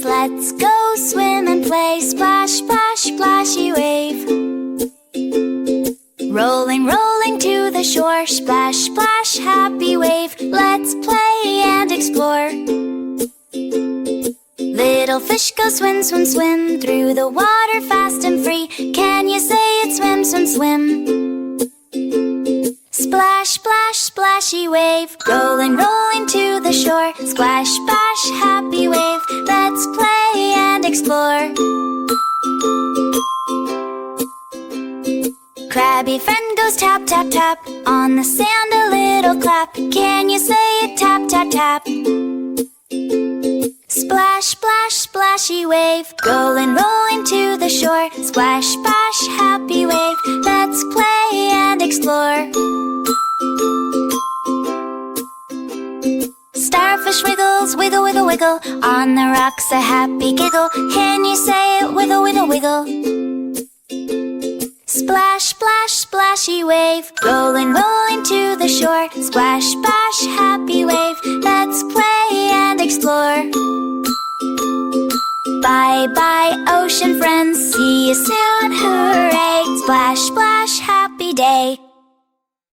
waves. Let's go swim and play. Splash, splash, splashy wave. Rolling, rolling to the shore. Splash, splash, happy wave. Let's play and explore. Little fish go swim, swim, swim through the water fast and free. Can you say it? Swim, swim, swim. Splash, splash, splashy wave. Rolling, rolling to the shore. Splash, splash, happy wave. Let's play and explore. Crabby friend goes tap, tap, tap. On the sand a little clap. Can you say it? Tap, tap, tap. Splash, splash, splashy wave. Rolling, rolling to the shore. Splash, splash, happy wave. Let's play and explore. Starfish wiggles, wiggle, wiggle, wiggle. On the rocks a happy giggle. Can you say it? Wiggle, wiggle, wiggle. Splash, splash, splashy wave. Rolling, rolling to the shore. Splash, splash, happy wave. Let's play and explore. Bye, bye, ocean friends. See you soon, hooray. Splash, splash, happy day.